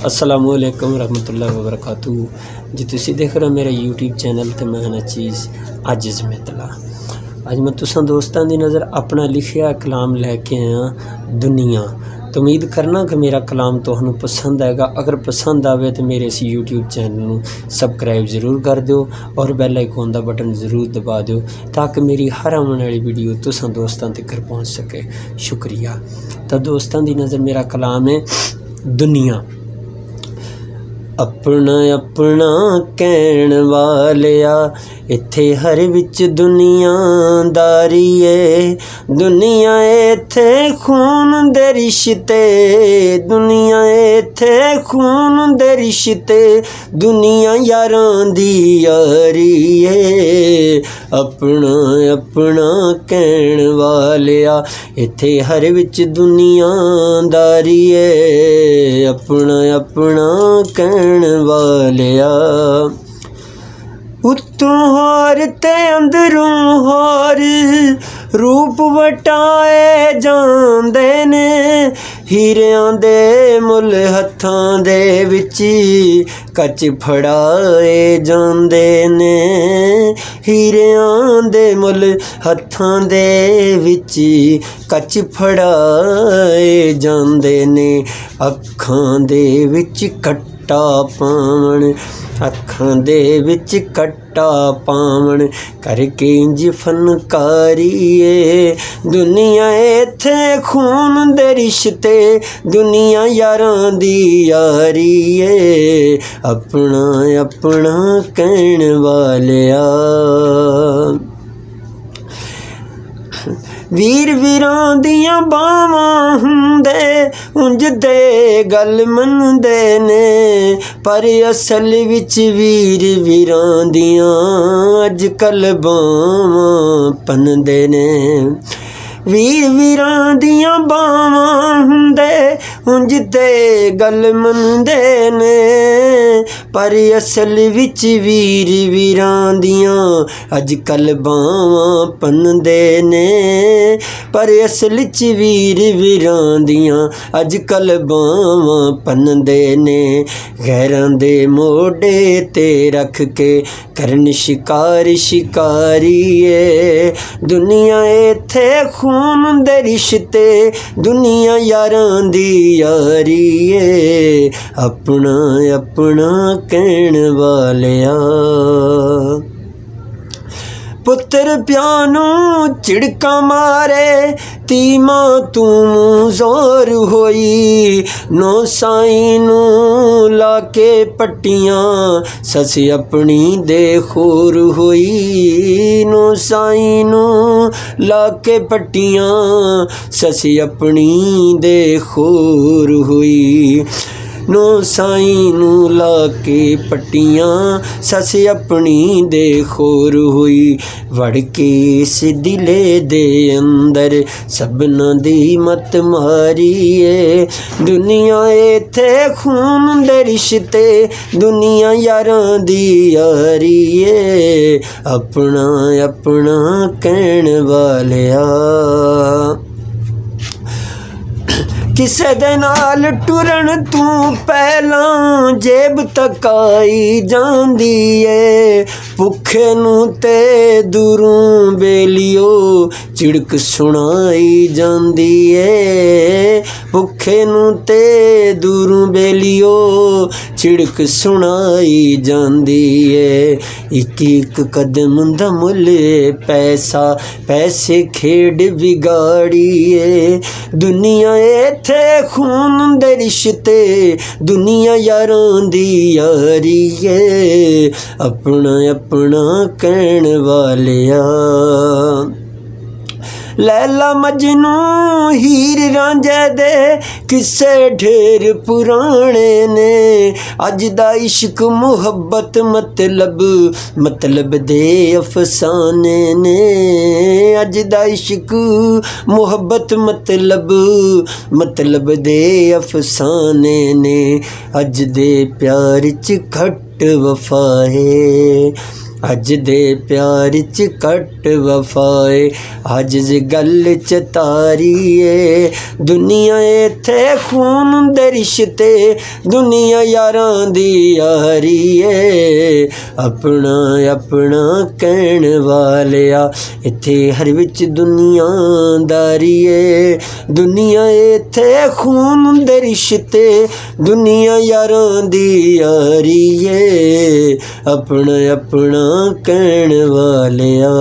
अस्सलामुअलैकुम रहमतुल्लाहि वबरकातुहू जी। तुसी देख रहे हो मेरा यूट्यूब चैनल तो मैं ना चीज़ आजिज़ मितला। अज मैं तुसां दोस्तां दी नज़र अपना लिखिया कलाम लैके आया दुनिया। तो उम्मीद करना कि मेरा कलाम तुहानू पसंद आएगा। अगर पसंद आवे तो मेरे इस यूट्यूब चैनल नू सबसक्राइब ज़रूर कर दो और बैल आइकॉन दा बटन ज़रूर दबा दो ताकि मेरी हर आने वाली वीडियो तुसां दोस्तां तक पहुँच सके। शुक्रिया। तो दोस्तां दी नज़र मेरा कलाम है दुनिया। अपना अपना कहण वालिया इत्थे हर विच दुनियादारी है। दुनिया इत्थे खून दे रिश्ते, दुनिया इत्थे खून दे रिश्ते, दुनिया यारां दी यारी है। अपना अपना कहण वालिया इत्थे हर विच दुनियादारी है। अपना अपना कहण वालिया उत्तों हार ते अंदरों हार रूप वटाए जांदे ने। हीरियां दे मुल हत्थां दे विच कच फड़ाए जांदे ने। हीरियां दे मुल हत्थां दे विच कच फड़ाए जांदे ने। अखां दे विच कट्टा पावण, अखां दे विच कट्टा पावण करके इंज फनकारी है। दुनिया इत्थे खून दे रिश्ते, दुनिया यारां दी यारी है। अपना अपना कहण वालिया वीर वीरां दियां बावां हुंदे उंज दे गल मनदे ने। पर असल विच वीर वीरां दियां अजकल बावां पनदे ने। वीर वीरां दियां बावां हुंदे उंज दे गल मनदे ने। पर असल विच वीर वीरां दियां अजकल बावां पनदे ने। पर असल च वीर वीरां दियां अजकल बावां पनदे ने। गैरां दे मोढे ते रख के करन शिकार शिकारी है। दुनिया इत्थे खून दे रिश्ते, दुनिया यारां दी यारी है। अपना अपना कहण वालिया पुत्र प्यार नूं झिड़का मारे धी मां तूं जोर होई। नौ साईं नूं ला के पट्टियां सस अपनी दे खोर होई। नौ साईं नूं ला के पट्टियां सस अपनी दे खोर होई। नौ साईं नूं ला के पट्टियां सस अपनी दे खोर होई। वड़ के इस दिले दे अंदर सबना दी मत मारी है। दुनिया इत्थे खून दे रिश्ते, दुनिया यारां दी यारी है। अपना अपना कहण वालिया किसे दे नाल टुरन तू पहलां जेब तकाई जांदी है। भुखे नूं ते दूरों बेलियो झिड़क सुनाई जांदी है। भुखे नूं ते दूरों बेलियो झिड़क सुनाई जांदी है। इक इक कदम दा मुल पैसा, पैसे खेड बिगाड़ी है। दुनिया इत्थे खून दे रिश्ते, दुनिया यारां दी यारी है। अपना अपना कहण वालिया लैला मजनू हीर रांझे दे किस्से ढेर पुराने ने। अज दा इश्क मुहब्बत मतलब दे अफसाने ने। अज दा इश्क मुहब्बत मतलब दे अफसाने ने। अज दे प्यार च घट वफा है, अज दे प्यार च कट वफाए अज ज गल च तारीए दुनिया इत्थे खून दे रिश्ते दुनिया यारां दी यारीए अपना अपना कहण वालिया इत्थे हर विच दुनियादारीए दुनिया इत्थे खून दे रिश्ते दुनिया यारां दी यारीए अपना अपना कहण वालिया।